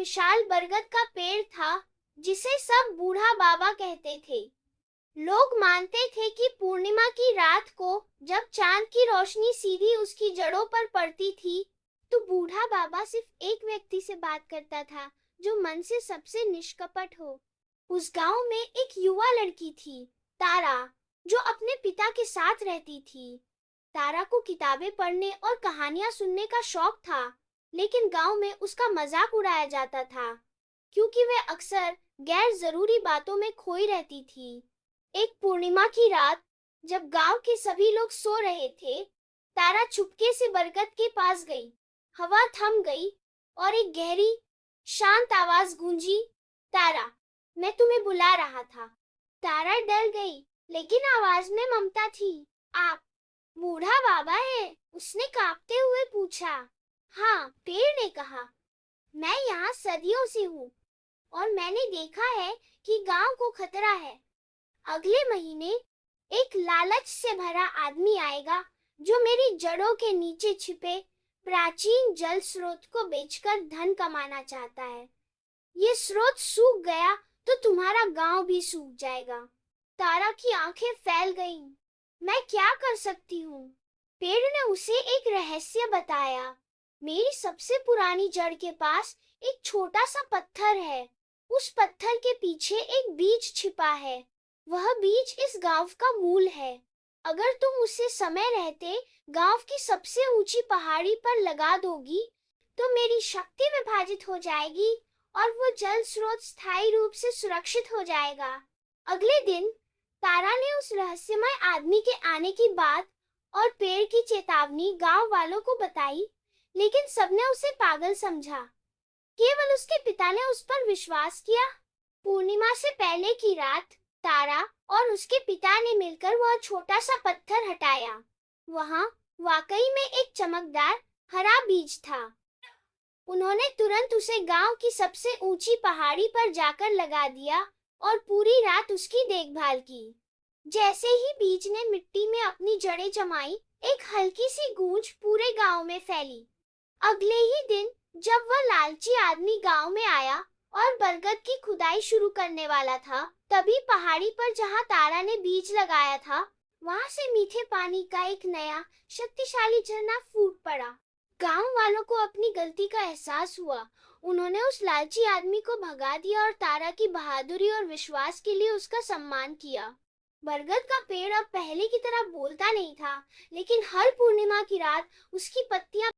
विशाल बरगद का पेड़ था जिसे सब बूढ़ा बाबा कहते थे। लोग मानते थे कि पूर्णिमा की रात को जब चांद की रोशनी सीधी उसकी जड़ों पर पड़ती थी, तो बूढ़ा बाबा सिर्फ एक व्यक्ति से बात करता था जो मन से सबसे निष्कपट हो। उस गांव में एक युवा लड़की थी, तारा, जो अपने पिता के साथ रहती थी। तारा को किताबें पढ़ने और कहानियां सुनने का शौक था, लेकिन गांव में उसका मजाक उड़ाया जाता था क्योंकि वह अक्सर गैर जरूरी बातों में खोई रहती थी। एक पूर्णिमा की रात, जब गांव के सभी लोग सो रहे थे, तारा चुपके से बरगद के पास गई। हवा थम गई और एक गहरी, शांत आवाज गूंजी, तारा, मैं तुम्हें बुला रहा था। तारा डर गई, लेकिन आवाज में ममता थी। आप बूढ़ा बाबा है? उसने कांपते हुए पूछा। हाँ, पेड़ ने कहा, मैं यहाँ सदियों से हूँ और मैंने देखा है कि गांव को खतरा है। अगले महीने एक लालच से भरा आदमी आएगा जो मेरी जड़ों के नीचे छिपे प्राचीन जल स्रोत को बेचकर धन कमाना चाहता है। ये स्रोत सूख गया तो तुम्हारा गांव भी सूख जाएगा। तारा की आंखें फैल गईं। मैं क्या कर सकती हूँ? पेड़ ने उसे एक रहस्य बताया। मेरी सबसे पुरानी जड़ के पास एक छोटा सा पत्थर है। उस पत्थर के पीछे एक बीज छिपा है। वह बीज इस गांव का मूल है। अगर तुम उसे समय रहते गांव की सबसे ऊंची पहाड़ी पर लगा दोगी, तो मेरी शक्ति विभाजित हो जाएगी और वो जल स्रोत स्थायी रूप से सुरक्षित हो जाएगा। अगले दिन तारा ने उस रहस्यमय आदमी के आने की बात और पेड़ की चेतावनी गांव वालों को बताई, लेकिन सबने उसे पागल समझा। केवल उसके पिता ने उस पर विश्वास किया। पूर्णिमा से पहले की रात तारा और उसके पिता ने मिलकर वह छोटा सा पत्थर हटाया। वहां वाकई में एक चमकदार हरा बीज था। उन्होंने तुरंत उसे गांव की सबसे ऊंची पहाड़ी पर जाकर लगा दिया और पूरी रात उसकी देखभाल की। जैसे ही बीज ने मिट्टी में अपनी जड़ें जमाई, एक हल्की सी गूंज पूरे गांव में फैली। अगले ही दिन जब वह लालची आदमी गांव में आया और बरगद की खुदाई शुरू करने वाला था, तभी पहाड़ी पर जहां तारा ने बीज लगाया था, वहां से मीठे पानी का एक नया शक्तिशाली झरना फूट पड़ा। गांव वालों को अपनी गलती का एहसास हुआ। उन्होंने उस लालची आदमी को भगा दिया और तारा की बहादुरी और विश्वास के लिए उसका सम्मान किया। बरगद का पेड़ अब पहले की तरह बोलता नहीं था, लेकिन हर पूर्णिमा की रात उसकी पत्तियां